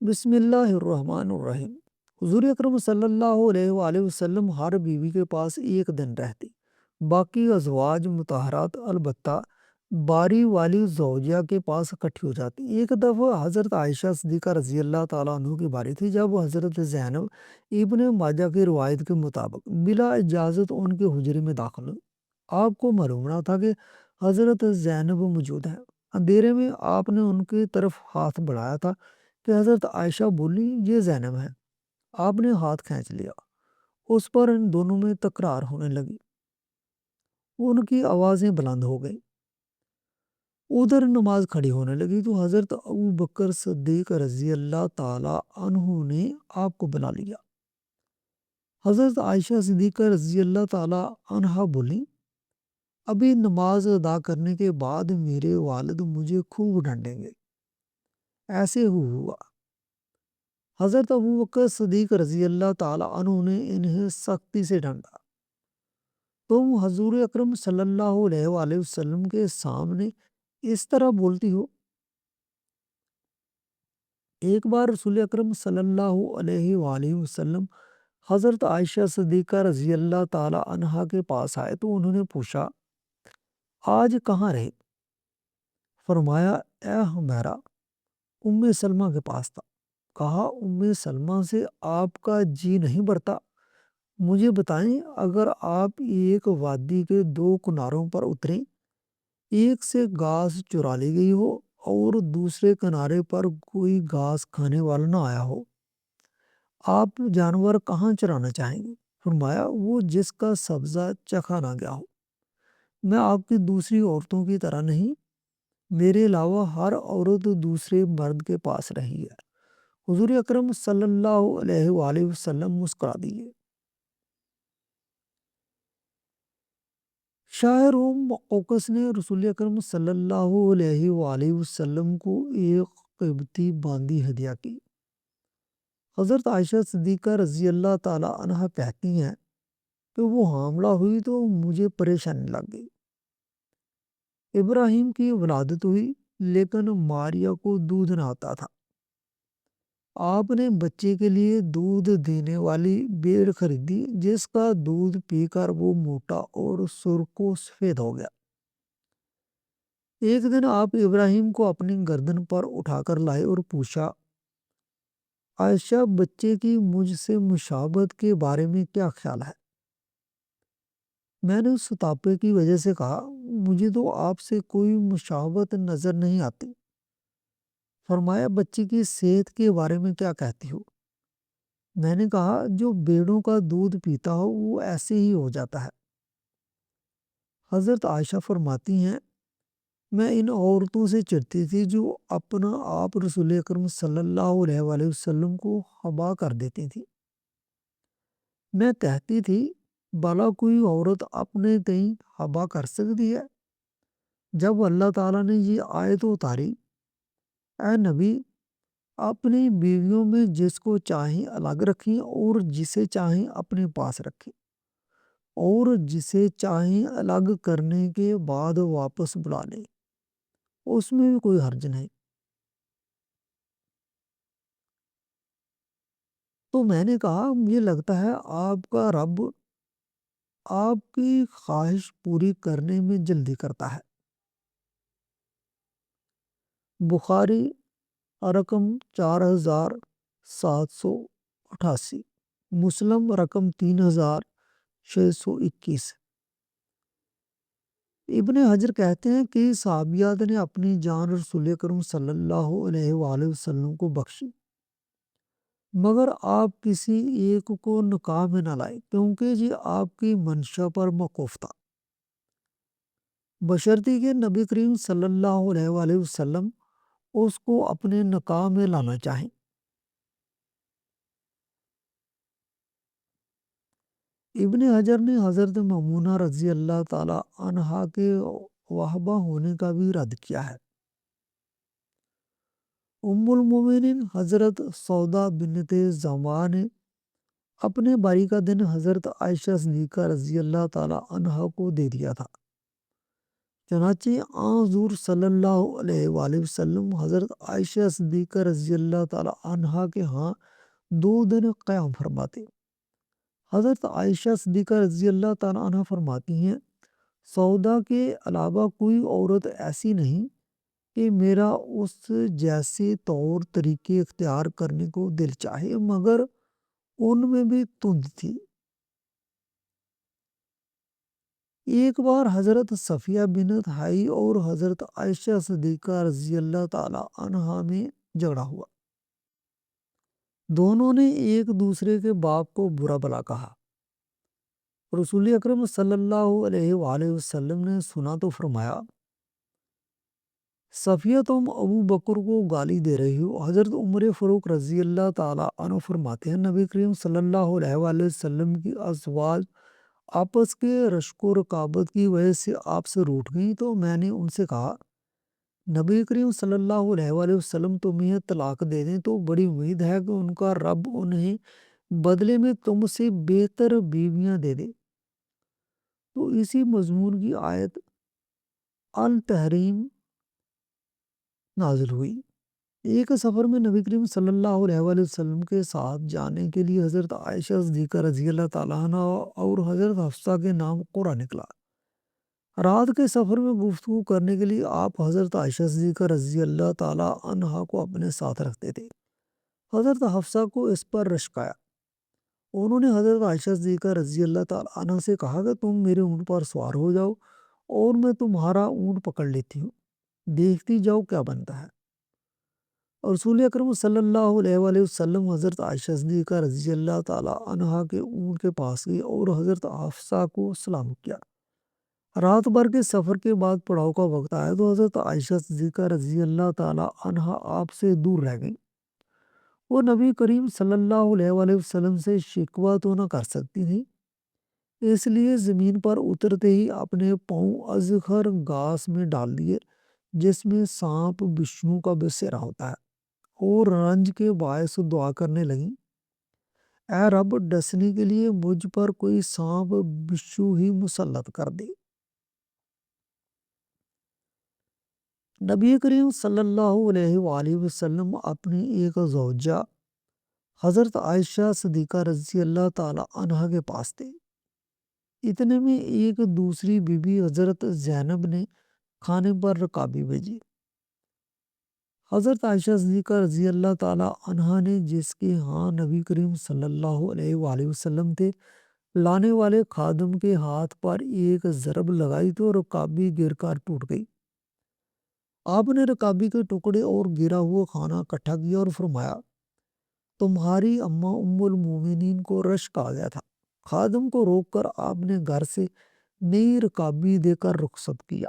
بسم اللہ الرحمن الرحیم۔ حضور اکرم صلی اللہ علیہ وآلہ وسلم ہر بیوی کے پاس ایک دن رہتے، باقی ازواج مطہرات البتہ باری والی زوجہ کے پاس اکٹھی ہو جاتی۔ ایک دفعہ حضرت عائشہ صدیقہ رضی اللہ تعالیٰ عنہ کی باری تھی، جب حضرت زینب ابن ماجہ کی روایت کے مطابق بلا اجازت ان کے حجرے میں داخل ہوئی۔ آپ کو معلوم نہ تھا کہ حضرت زینب موجود ہیں۔ اندھیرے میں آپ نے ان کی طرف ہاتھ بڑھایا تھا کہ حضرت عائشہ بولی، یہ زینب ہے۔ آپ نے ہاتھ کھینچ لیا، اس پر ان دونوں میں تکرار ہونے لگی، ان کی آوازیں بلند ہو گئیں۔ ادھر نماز کھڑی ہونے لگی تو حضرت ابو بکر صدیق رضی اللہ تعالیٰ عنہ نے آپ کو بلا لیا۔ حضرت عائشہ صدیقہ رضی اللہ تعالیٰ عنہ بولی، ابھی نماز ادا کرنے کے بعد میرے والد مجھے خوب ڈانٹیں گے۔ ایسے ہوا۔ حضرت ابو بکر صدیق رضی اللہ تعالیٰ عنہ نے انہیں سختی سے ڈانٹا، تم حضور اکرم صلی اللہ علیہ وآلہ وسلم کے سامنے اس طرح بولتی ہو؟ ایک بار رسول اکرم صلی اللہ علیہ وآلہ وسلم حضرت عائشہ صدیقہ رضی اللہ تعالیٰ عنہ کے پاس آئے تو انہوں نے پوچھا، آج کہاں رہے؟ فرمایا، اے ہمیرا، ام سلمہ کے پاس تھا۔ کہا، ام سلمہ سے آپ کا جی نہیں بھرتا؟ مجھے بتائیں، اگر آپ ایک وادی کے دو کناروں پر اتریں، ایک سے گھاس چرا لی گئی ہو اور دوسرے کنارے پر کوئی گھاس کھانے والا نہ آیا ہو، آپ جانور کہاں چرانا چاہیں گے؟ فرمایا، وہ جس کا سبزہ چکھا نہ گیا ہو۔ میں آپ کی دوسری عورتوں کی طرح نہیں، میرے علاوہ ہر عورت دوسرے مرد کے پاس رہی ہے۔ حضور اکرم صلی اللہ علیہ وآلہ وسلم مسکرا دیے۔ شاہ روم مقوقس نے رسول اکرم صلی اللہ علیہ وآلہ وسلم کو ایک قیمتی باندی ہدیہ کی۔ حضرت عائشہ صدیقہ رضی اللہ تعالیٰ عنہ کہتی ہیں کہ وہ حاملہ ہوئی تو مجھے پریشانی لگ گئی۔ ابراہیم کی ولادت ہوئی لیکن ماریہ کو دودھ نہ آتا تھا۔ آپ نے بچے کے لیے دودھ دینے والی بھیڑ خریدی، جس کا دودھ پی کر وہ موٹا اور سرخ و سفید ہو گیا۔ ایک دن آپ ابراہیم کو اپنی گردن پر اٹھا کر لائے اور پوچھا، عائشہ، بچے کی مجھ سے مشابہت کے بارے میں کیا خیال ہے؟ میں نے اس ستاپے کی وجہ سے کہا، مجھے تو آپ سے کوئی مشابہت نظر نہیں آتی۔ فرمایا، بچے کی صحت کے بارے میں کیا کہتی ہو؟ میں نے کہا، جو بھیڑوں کا دودھ پیتا ہو وہ ایسے ہی ہو جاتا ہے۔ حضرت عائشہ فرماتی ہیں، میں ان عورتوں سے چڑھتی تھی جو اپنا آپ رسول اکرم صلی اللہ علیہ وآلہ وسلم کو حبا کر دیتی تھی۔ میں کہتی تھی، بھلا کوئی عورت اپنے تئیں حبا کر سکتی ہے؟ جب اللہ تعالیٰ نے یہ آیت اتاری، اے نبی، اپنی بیویوں میں جس کو چاہیں الگ رکھیں اور جسے چاہیں اپنے پاس رکھیں، اور جسے چاہیں الگ کرنے کے بعد واپس بلا لیں، اس میں بھی کوئی حرج نہیں۔ تو میں نے کہا، مجھے لگتا ہے آپ کا رب آپ کی خواہش پوری کرنے میں جلدی کرتا ہے۔ بخاری رقم 4788، مسلم رقم 3621۔ ابن حجر کہتے ہیں کہ صحابیات نے اپنی جان رسول اکرم صلی اللہ علیہ وآلہ وسلم کو بخشی، مگر آپ کسی ایک کو نکاح میں نہ لائے، کیونکہ یہ آپ کی منشا پر موقوف تھا، بشرطیکہ کہ نبی کریم صلی اللہ علیہ وآلہ وسلم اس کو اپنے نکاح میں لانا چاہیں۔ ابن حجر نے حضرت میمونہ رضی اللہ تعالیٰ عنہا کے وہبہ ہونے کا بھی رد کیا ہے۔ ام المومنین حضرت سودا بنت زمعہ نے اپنے باری کا دن حضرت عائشہ صدیقہ رضی اللہ تعالیٰ عنہا کو دے دیا تھا، چنانچہ حضور صلی اللہ علیہ وآلہ وسلم حضرت عائشہ صدیقہ رضی اللہ تعالی عنہا کے ہاں 2 دن قیام فرماتے۔ حضرت عائشہ صدیقہ رضی اللہ تعالی عنہ فرماتی ہیں سودا کے علاوہ کوئی عورت ایسی نہیں کہ میرا اس جیسے طور طریقے اختیار کرنے کو دل چاہے، مگر ان میں بھی تند تھی۔ ایک بار حضرت صفیہ بنت حئی اور حضرت عائشہ صدیقہ رضی اللہ تعالی عنہا میں جھگڑا ہوا۔ دونوں نے ایک دوسرے کے باپ کو برا بھلا کہا۔ رسول اکرم صلی اللہ علیہ وآلہ وسلم نے سنا تو فرمایا صفیہ تم ابو بکر کو گالی دے رہی ہو۔ حضرت عمر فاروق رضی اللہ تعالی عنہ فرماتے ہیں نبی کریم صلی اللہ علیہ وآلہ وسلم کی ازواج آپس کے رشک و رکابت کی وجہ سے آپ سے روٹھ گئیں تو میں نے ان سے کہا نبی کریم صلی اللہ علیہ وآلہ وسلم تمہیں طلاق دے دیں تو بڑی امید ہے کہ ان کا رب انہیں بدلے میں تم سے بہتر بیویاں دے دے۔ تو اسی مضمون کی آیت التحریم نازل ہوئی۔ ایک سفر میں نبی کریم صلی اللہ علیہ وآلہ وسلم کے ساتھ جانے کے لیے حضرت عائشہ صدیقہ رضی اللہ تعالیٰ عنہ اور حضرت حفصہ کے نام قرہ نکلا۔ رات کے سفر میں گفتگو کرنے کے لیے آپ حضرت عائشہ صدیقہ رضی اللہ تعالیٰ عنہ کو اپنے ساتھ رکھتے تھے۔ حضرت حفصہ کو اس پر رشک آیا۔ انہوں نے حضرت عائشہ صدیقہ رضی اللہ تعالیٰ عنہ سے کہا کہ تم میرے اونٹ پر سوار ہو جاؤ اور میں تمہارا اونٹ پکڑ لیتی ہوں، دیکھتی جاؤ کیا بنتا ہے۔ رسول اکرم صلی اللہ علیہ وآلہ وسلم حضرت عائشہ صدیقہ رضی اللہ تعالیٰ عنہا کے اونٹ کے پاس گئے اور حضرت حفصہ کو سلام کیا۔ رات بھر کے سفر کے بعد پڑاؤ کا وقت آیا تو حضرت عائشہ صدیقہ رضی اللہ تعالیٰ عنہا آپ سے دور رہ گئیں۔ وہ نبی کریم صلی اللہ علیہ وآلہ وسلم سے شکوہ تو نہ کر سکتی تھی، اس لیے زمین پر اترتے ہی اپنے پاؤں ازخر گھاس میں ڈال دیے جس میں سانپ بچھو کا بسیرا ہوتا ہے، اور رنج کے باعث دعا کرنے لگیں اے رب ڈسنے کے لیے مجھ پر کوئی سانپ بچھو ہی مسلط کر دے۔ نبی کریم صلی اللہ علیہ وآلہ وسلم اپنی ایک زوجہ حضرت عائشہ صدیقہ رضی اللہ تعالی عنہ کے پاس تھے۔ اتنے میں ایک دوسری بی بی حضرت زینب نے کھانے پر رکابی بھیجی۔ حضرت عائشہ صدیقہ رضی اللہ تعالی عنہ نے جس کے ہاں نبی کریم صلی اللہ علیہ وآلہ وسلم تھے لانے والے خادم کے ہاتھ پر ایک ضرب لگائی تو رکابی گر کر ٹوٹ گئی۔ آپ نے رکابی کے ٹکڑے اور گرا ہوا کھانا اکٹھا کیا اور فرمایا تمہاری اماں ام المومنین کو رشک آ گیا تھا۔ خادم کو روک کر آپ نے گھر سے نئی رکابی دے کر رخصت کیا۔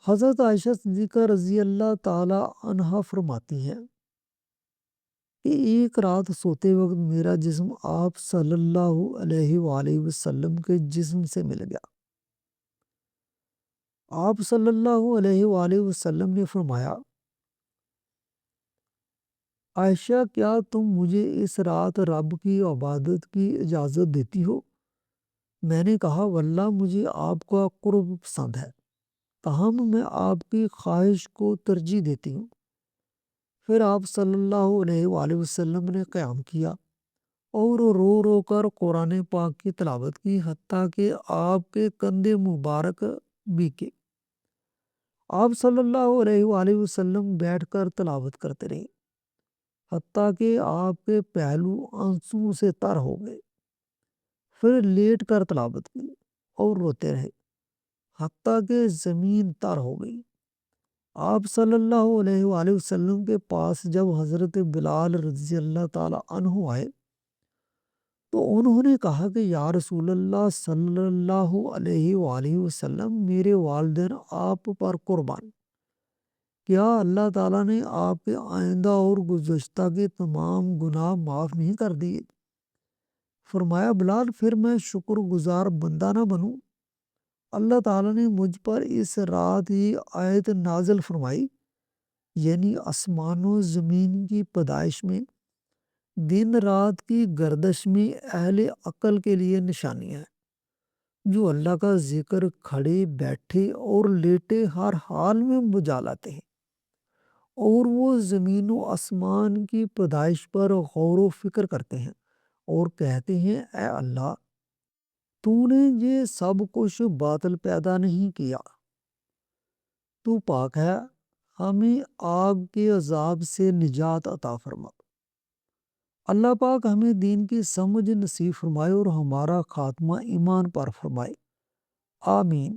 حضرت عائشہ صدیقہ رضی اللہ تعالی عنہا فرماتی ہیں کہ ایک رات سوتے وقت میرا جسم آپ صلی اللہ علیہ وآلہ وسلم کے جسم سے مل گیا۔ آپ صلی اللہ علیہ وآلہ وسلم نے فرمایا عائشہ کیا تم مجھے اس رات رب کی عبادت کی اجازت دیتی ہو؟ میں نے کہا واللہ مجھے آپ کا قرب پسند ہے، تاہم میں آپ کی خواہش کو ترجیح دیتی ہوں۔ پھر آپ صلی اللہ علیہ وآلہ وسلم نے قیام کیا اور رو رو کر قرآن پاک کی تلاوت کی حتیٰ کہ آپ کے کندھے مبارک بھیگے۔ آپ صلی اللہ علیہ وآلہ وسلم بیٹھ کر تلاوت کرتے رہے حتیٰ کہ آپ کے پہلو آنسوں سے تر ہو گئے۔ پھر لیٹ کر تلاوت کی اور روتے رہے حتیٰ کہ زمین تر ہو گئی۔ آپ صلی اللہ علیہ وآلہ وسلم کے پاس جب حضرت بلال رضی اللہ تعالی عنہ آئے تو انہوں نے کہا کہ یا رسول اللہ صلی اللہ علیہ وآلہ وسلم میرے والدین آپ پر قربان، کیا اللہ تعالیٰ نے آپ کے آئندہ اور گزشتہ کے تمام گناہ معاف نہیں کر دیے؟ فرمایا بلال پھر میں شکر گزار بندہ نہ بنوں؟ اللہ تعالیٰ نے مجھ پر اس رات ہی آیت نازل فرمائی، یعنی آسمان و زمین کی پیدائش میں دن رات کی گردش میں اہل عقل کے لیے نشانیاں ہیں، جو اللہ کا ذکر کھڑے بیٹھے اور لیٹے ہر حال میں بجا لاتے ہیں، اور وہ زمین و آسمان کی پیدائش پر غور و فکر کرتے ہیں اور کہتے ہیں اے اللہ، تو نے یہ سب کچھ باطل پیدا نہیں کیا، تو پاک ہے، ہمیں آگ کے عذاب سے نجات عطا فرما۔ اللہ پاک ہمیں دین کی سمجھ نصیب فرمائے اور ہمارا خاتمہ ایمان پر فرمائے، آمین۔